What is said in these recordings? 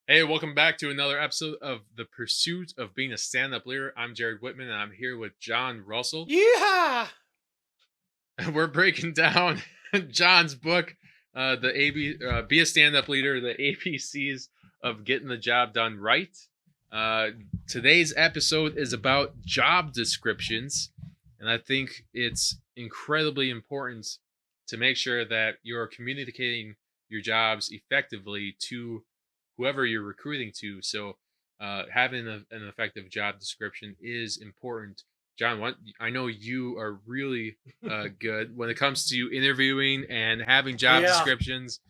Hey, welcome back to another episode of The Pursuit of Being a Stand-Up Leader. I'm Jared Whitman, and I'm here with John Russell. Yeehaw! And we're breaking down John's book, the Be a Stand-Up Leader, the ABCs of Getting the Job Done Right. Today's episode is about job descriptions, and I think it's incredibly important to make sure that you're communicating your jobs effectively to whoever you're recruiting to. So having an effective job description is important. John, I know you are really good when it comes to interviewing and having job descriptions.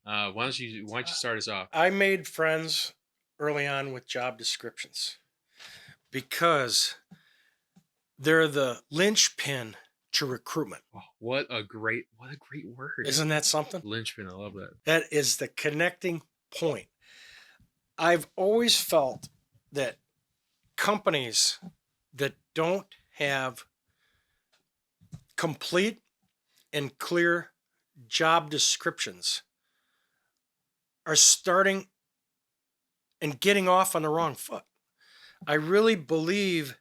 Why don't you start us off? I made friends early on with job descriptions because they're the linchpin to recruitment. Oh, what a great word. Isn't that something? Linchpin, I love that. That is the connecting point. I've always felt that companies that don't have complete and clear job descriptions are starting and getting off on the wrong foot. I really believe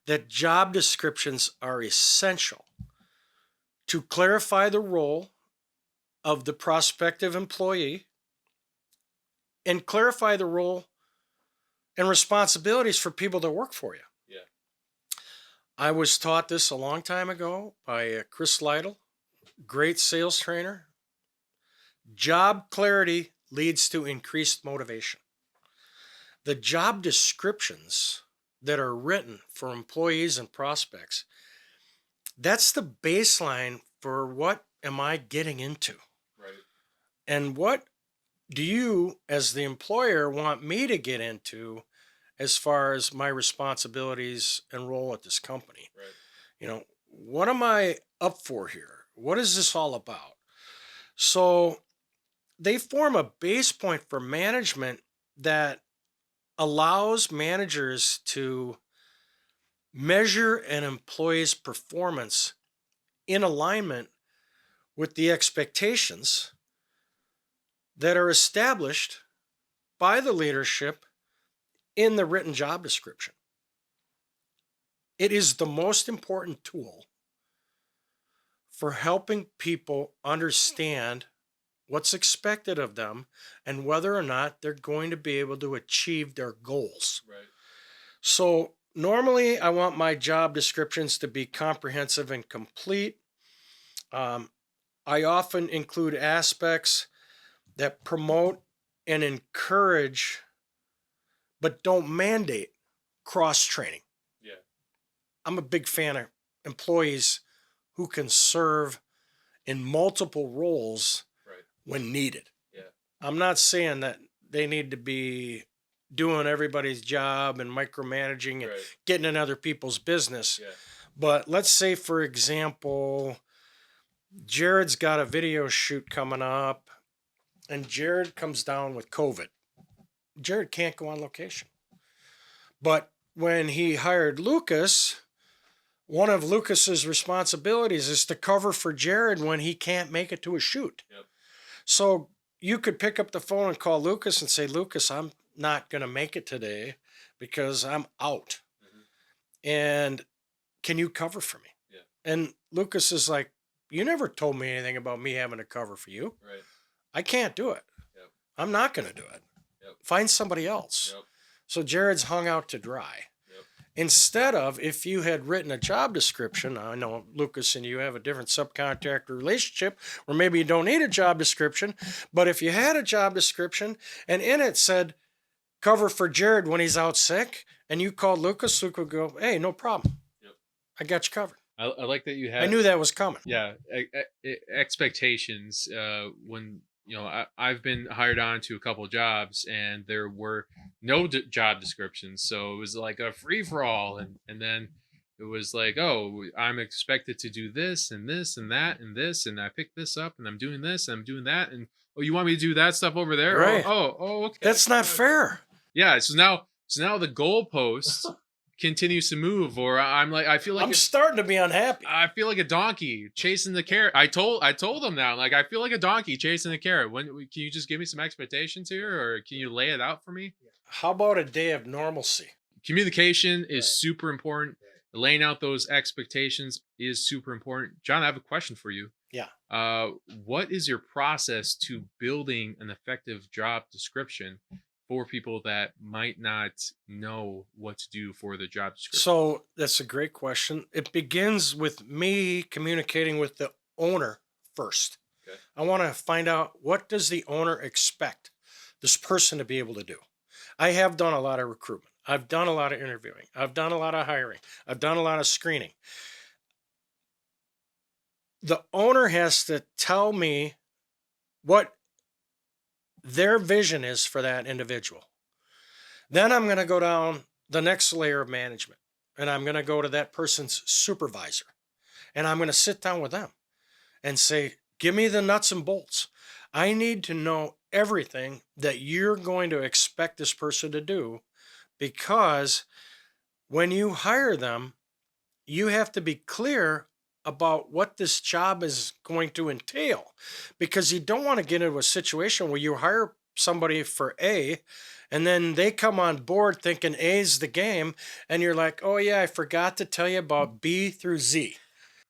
that job descriptions are essential to clarify the role of the prospective employee and clarify the role and responsibilities for people that work for you. Yeah. I was taught this a long time ago by Chris Lytle, great sales trainer. Job clarity leads to increased motivation. The job descriptions that are written for employees and prospects, that's the baseline for what am I getting into? Right. And what do you, as the employer, want me to get into as far as my responsibilities and role at this company? Right. What am I up for here? What is this all about? So they form a base point for management that allows managers to measure an employee's performance in alignment with the expectations that are established by the leadership in the written job description. It is the most important tool for helping people understand what's expected of them and whether or not they're going to be able to achieve their goals. Right. So normally I want my job descriptions to be comprehensive and complete. I often include aspects that promote and encourage, but don't mandate cross-training. Yeah. I'm a big fan of employees who can serve in multiple roles when needed. Yeah. I'm not saying that they need to be doing everybody's job and micromanaging and getting in other people's business. Yeah. But let's say, for example, Jared's got a video shoot coming up and Jared comes down with COVID. Jared can't go on location. But when he hired Lucas, one of Lucas's responsibilities is to cover for Jared when he can't make it to a shoot. Yep. So you could pick up the phone and call Lucas and say, Lucas, I'm not going to make it today because I'm out. Mm-hmm. And can you cover for me? Yeah. And Lucas is like, you never told me anything about me having to cover for you. Right. I can't do it. Yep. I'm not going to do it. Yep. Find somebody else. Yep. So Jared's hung out to dry. Instead of, if you had written a job description, I know Lucas and you have a different subcontractor relationship where maybe you don't need a job description, but if you had a job description and in it said cover for Jared when he's out sick and you called Lucas, Luke would go, hey, no problem. Yep. I got you covered. I like that you had. I knew that was coming. Yeah. Expectations. When I've been hired on to a couple of jobs and there were no job descriptions. So it was like a free for all. And then it was like, oh, I'm expected to do this and this and that and this. And I picked this up and I'm doing this and I'm doing that. And, oh, you want me to do that stuff over there? Right. Oh, okay. That's not fair. Yeah. So now the goalposts continues to move, or I'm like, I feel like I'm starting to be unhappy. I feel like a donkey chasing the carrot. I told them now, like, I feel like a donkey chasing the carrot. When can you just give me some expectations here, or can you lay it out for me? How about a day of normalcy? Communication is super important. Laying out those expectations is super important. John, I have a question for you. Yeah. What is your process to building an effective job description for people that might not know what to do for the job description? So that's a great question. It begins with me communicating with the owner first. Okay. I want to find out, what does the owner expect this person to be able to do? I have done a lot of recruitment. I've done a lot of interviewing. I've done a lot of hiring. I've done a lot of screening. The owner has to tell me what their vision is for that individual. Then I'm going to go down the next layer of management, and I'm going to go to that person's supervisor, and I'm going to sit down with them and say, give me the nuts and bolts. I need to know everything that you're going to expect this person to do, because when you hire them, you have to be clear about what this job is going to entail, because you don't want to get into a situation where you hire somebody for A and then they come on board thinking A is the game, and you're like, oh yeah, I forgot to tell you about B through Z.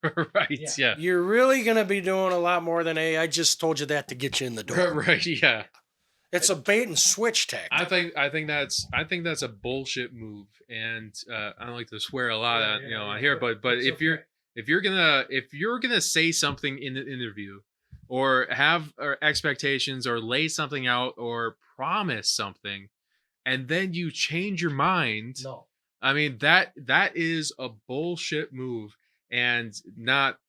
Right. Yeah. You're really going to be doing a lot more than A. I just told you that to get you in the door. Right. Yeah. It's a bait and switch tactic. I think that's a bullshit move, and I don't like to swear a lot on here, but if you're gonna say something in the interview, or have expectations, or lay something out, or promise something, and then you change your mind, No. I mean, that is a bullshit move, and not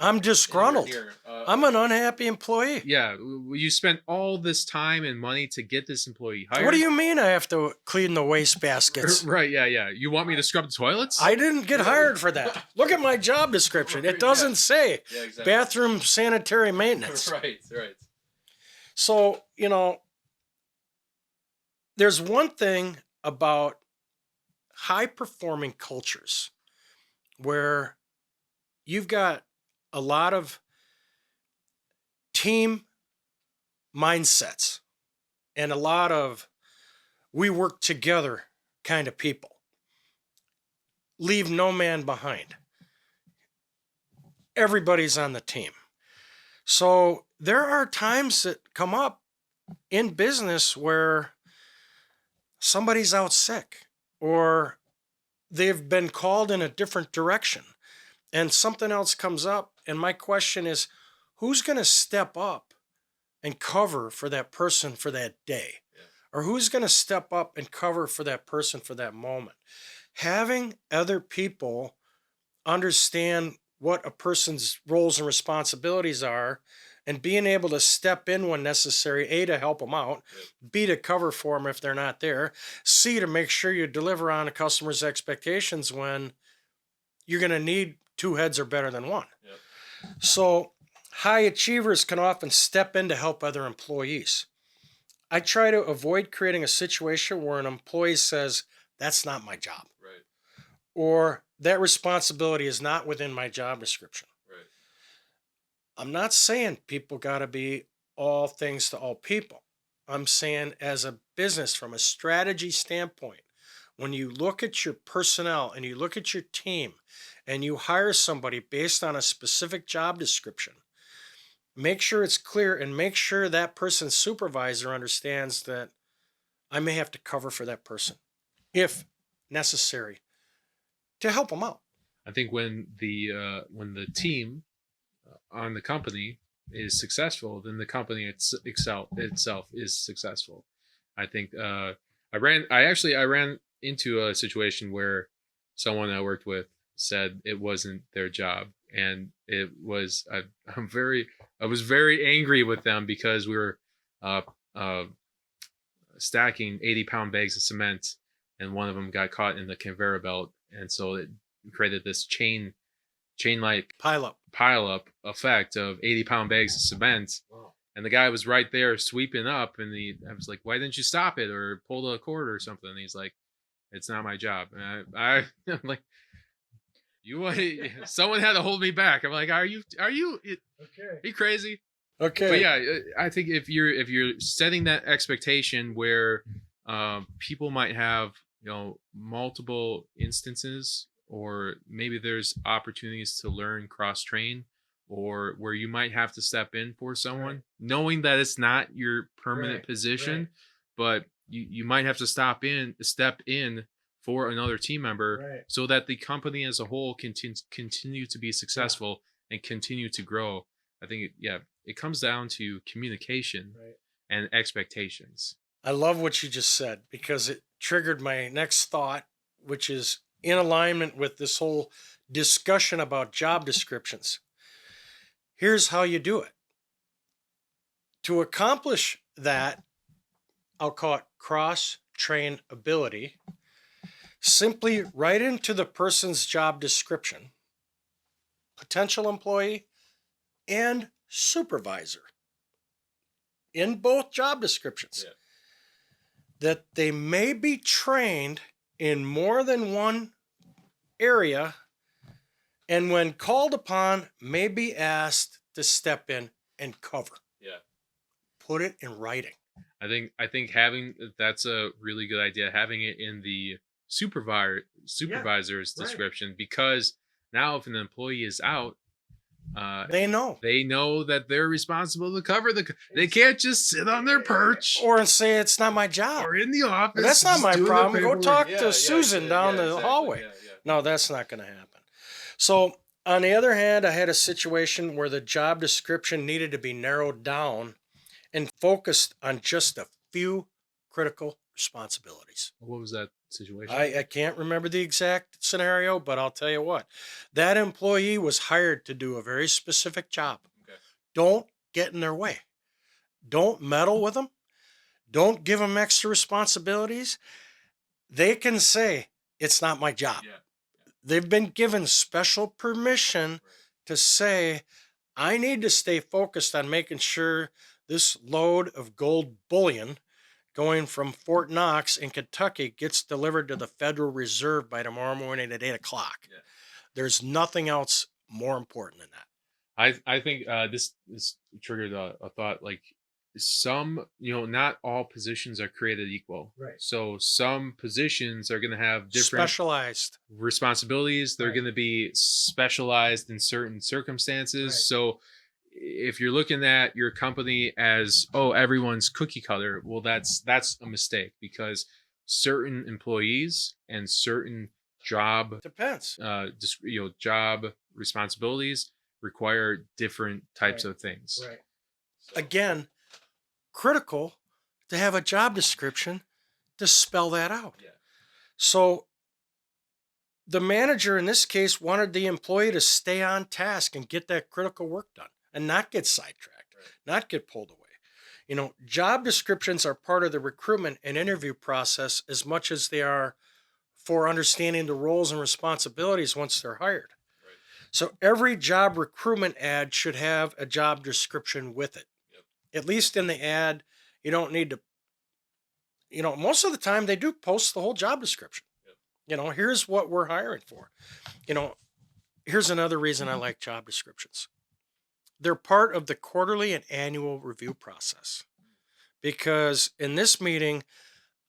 I'm disgruntled. I'm an unhappy employee. Yeah, you spent all this time and money to get this employee hired. What do you mean I have to clean the waste baskets? Right, yeah. You want me to scrub the toilets? I didn't get hired for that. Look at my job description. It doesn't say bathroom sanitary maintenance. Right. So, there's one thing about high performing cultures where you've got a lot of team mindsets and a lot of we work together kind of people. Leave no man behind. Everybody's on the team. So there are times that come up in business where somebody's out sick, or they've been called in a different direction, and something else comes up. And my question is, who's going to step up and cover for that person for that day? Yeah. Or who's going to step up and cover for that person for that moment? Having other people understand what a person's roles and responsibilities are, and being able to step in when necessary, A, to help them out, B, to cover for them if they're not there, C, to make sure you deliver on a customer's expectations when you're going to need two heads are better than one. Yep. So high achievers can often step in to help other employees. I try to avoid creating a situation where an employee says, that's not my job. Right. Or that responsibility is not within my job description. Right. I'm not saying people got to be all things to all people. I'm saying, as a business, from a strategy standpoint, when you look at your personnel and you look at your team and you hire somebody based on a specific job description, make sure it's clear, and make sure that person's supervisor understands that I may have to cover for that person if necessary to help them out. I think when the team on the company is successful, then the company itself is successful. I think I ran into a situation where someone I worked with said it wasn't their job, and it was I was very angry with them because we were stacking 80-pound bags of cement, and one of them got caught in the conveyor belt, and so it created this chain like pile up effect of 80-pound bags of cement. Wow. And the guy was right there sweeping up, and I was like, why didn't you stop it or pull the cord or something? And he's like, It's not my job. And I'm like, you want someone had to hold me back. I'm like, are you Okay. are you crazy? Okay. But yeah, I think if you're setting that expectation where people might have, multiple instances, or maybe there's opportunities to learn cross train, or where you might have to step in for someone, Right. knowing that it's not your permanent Right. position, Right. but you might have to step in for another team member, Right. so that the company as a whole can continue to be successful and continue to grow. I think it comes down to communication Right. and expectations. I love what you just said because it triggered my next thought, which is in alignment with this whole discussion about job descriptions. Here's how you do it. To accomplish that, I'll call it cross train ability. Simply write into the person's job description, potential employee and supervisor in both job descriptions, that they may be trained in more than one area, and when called upon, may be asked to step in and cover. Yeah. Put it in writing. I think having that's a really good idea. Having it in the supervisor's right. description, because now if an employee is out, They know. they know that they're responsible to cover they can't just sit on their perch Or say it's not my job. or in the office. That's not just my doing their problem. Go paperwork. talk Yeah, to Susan down the exactly. hallway. No, that's not going to happen. So, on the other hand, I had a situation where the job description needed to be narrowed down and focused on just a few critical responsibilities. What was that situation? I can't remember the exact scenario, but I'll tell you what. That employee was hired to do a very specific job. Okay. Don't get in their way. Don't meddle with them. Don't give them extra responsibilities. They can say, it's not my job. Yeah. They've been given special permission to say, I need to stay focused on making sure this load of gold bullion going from Fort Knox in Kentucky gets delivered to the Federal Reserve by tomorrow morning at 8 o'clock. Yeah. There's nothing else more important than that. I think this triggered a thought, like some, not all positions are created equal. Right. So some positions are going to have different Specialized responsibilities. They're Right. going to be specialized in certain circumstances. Right. So if you're looking at your company as, oh, everyone's cookie cutter, well, that's a mistake, because certain employees and certain job Depends. job responsibilities require different types Right. of things. Right. Again, critical to have a job description to spell that out. Yeah. So the manager in this case wanted the employee to stay on task and get that critical work done and not get sidetracked, not get pulled away. Job descriptions are part of the recruitment and interview process as much as they are for understanding the roles and responsibilities once they're hired. Right. So every job recruitment ad should have a job description with it. Yep. At least in the ad, you don't need to, most of the time they do post the whole job description. Yep. Here's what we're hiring for. Here's another reason I like job descriptions. They're part of the quarterly and annual review process. Because in this meeting,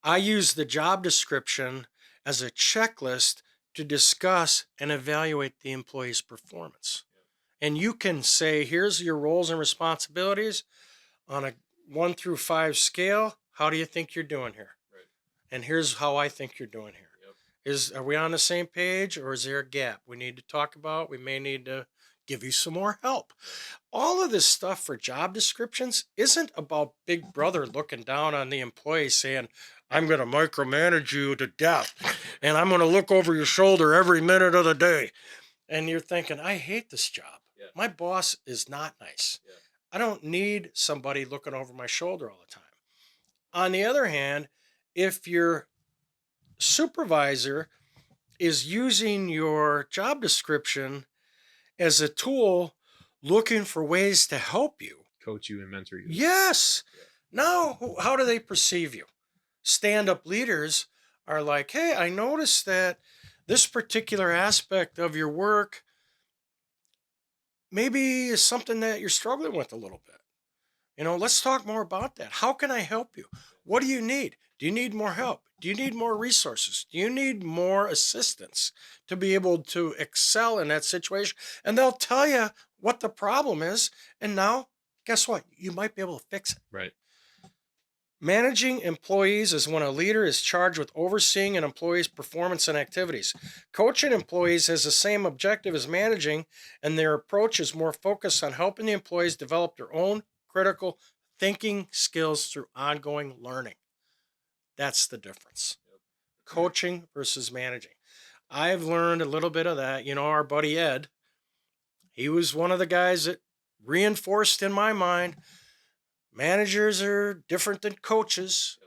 I use the job description as a checklist to discuss and evaluate the employee's performance. And you can say, here's your roles and responsibilities on a 1 through 5 scale. How do you think you're doing here? Right. And here's how I think you're doing here. Yep. Are we on the same page, or is there a gap we need to talk about? We may need to give you some more help. All of this stuff for job descriptions isn't about Big Brother looking down on the employee saying, I'm going to micromanage you to death, and I'm going to look over your shoulder every minute of the day. And you're thinking, I hate this job. Yeah. My boss is not nice. Yeah. I don't need somebody looking over my shoulder all the time. On the other hand, if your supervisor is using your job description as a tool looking for ways to help you, coach you and mentor you. Yes. Yeah. Now, how do they perceive you? Stand-up leaders are like, hey, I noticed that this particular aspect of your work maybe is something that you're struggling with a little bit. Let's talk more about that. How can I help you? What do you need? Do you need more help? Do you need more resources? Do you need more assistance to be able to excel in that situation? And they'll tell you what the problem is. And now, guess what? You might be able to fix it. Right. Managing employees is when a leader is charged with overseeing an employee's performance and activities. Coaching employees has the same objective as managing, and their approach is more focused on helping the employees develop their own critical thinking skills through ongoing learning. That's the difference. Coaching versus managing. I've learned a little bit of that. Our buddy Ed, he was one of the guys that reinforced in my mind managers are different than coaches,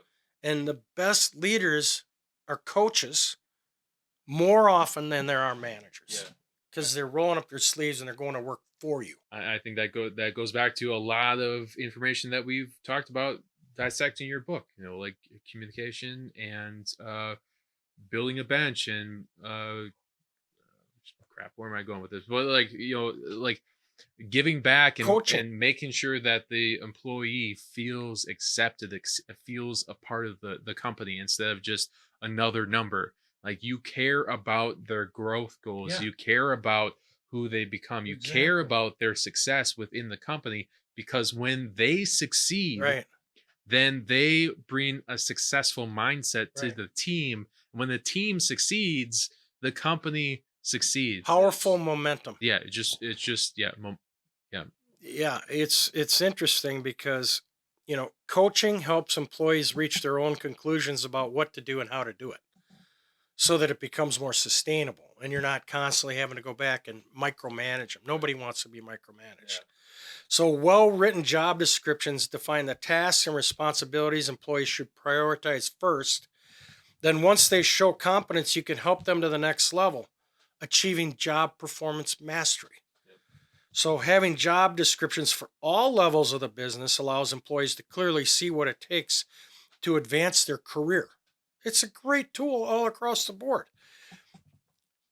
and the best leaders are coaches more often than there are managers Yeah. because they're rolling up their sleeves and they're going to work for you. I think that goes back to a lot of information that we've talked about dissecting your book. Like communication and building a bench and crap. Where am I going with this? But like giving back and Coaching. and making sure that the employee feels accepted, feels a part of the company instead of just another number. Like you care about their growth goals, Yeah. you care about who they become, you care Exactly. about their success within the company, because when they succeed, Right. then they bring a successful mindset to Right. the team. When the team succeeds, the company succeeds. Powerful momentum. Yeah, it's just yeah. Yeah, it's interesting because coaching helps employees reach their own conclusions about what to do and how to do it, so that it becomes more sustainable and you're not constantly having to go back and micromanage them. Nobody wants to be micromanaged. So, well written job descriptions define the tasks and responsibilities employees should prioritize first. Then, once they show competence, you can help them to the next level, achieving job performance mastery. So, having job descriptions for all levels of the business allows employees to clearly see what it takes to advance their career. It's a great tool all across the board.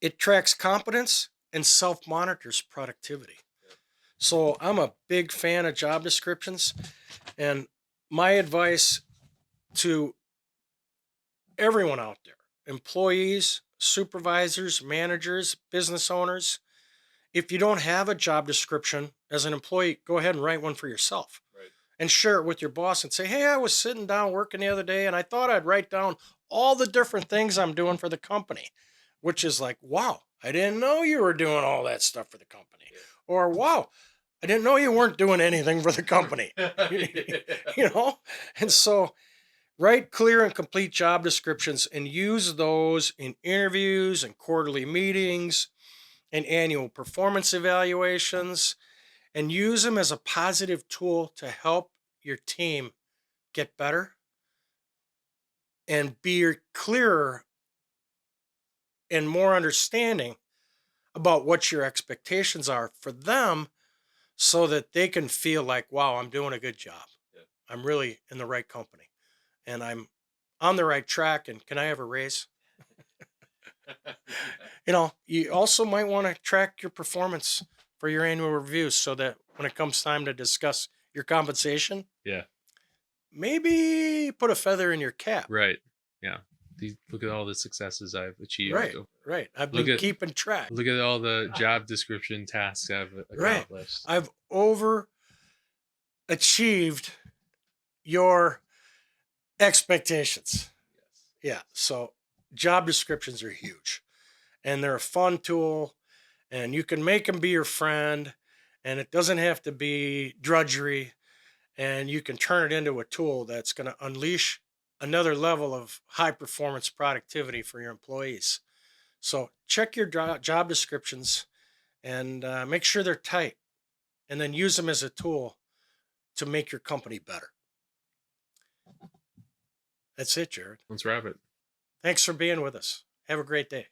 It tracks competence and self monitors productivity. So I'm a big fan of job descriptions. And my advice to everyone out there, employees, supervisors, managers, business owners, if you don't have a job description as an employee, go ahead and write one for yourself. Right. And share it with your boss and say, hey, I was sitting down working the other day and I thought I'd write down all the different things I'm doing for the company, which is like, wow, I didn't know you were doing all that stuff for the company. Yeah. Or, wow, I didn't know you weren't doing anything for the company. And so write clear and complete job descriptions and use those in interviews and quarterly meetings and annual performance evaluations, and use them as a positive tool to help your team get better and be clearer and more understanding about what your expectations are for them, so that they can feel like, wow, I'm doing a good job. Yeah. I'm really in the right company and I'm on the right track. And can I have a raise? You also might want to track your performance for your annual reviews so that when it comes time to discuss your compensation, Yeah. maybe put a feather in your cap. Right. Yeah. Look at all the successes I've achieved. Right. I've Look been at- keeping track. Look at all the job description tasks I've accomplished. I've over achieved your expectations. Yes. Yeah. So job descriptions are huge and they're a fun tool and you can make them be your friend and it doesn't have to be drudgery and you can turn it into a tool that's going to unleash another level of high performance productivity for your employees. So check your job descriptions and make sure they're tight and then use them as a tool to make your company better. That's it, Jared. Let's wrap it. Thanks for being with us. Have a great day.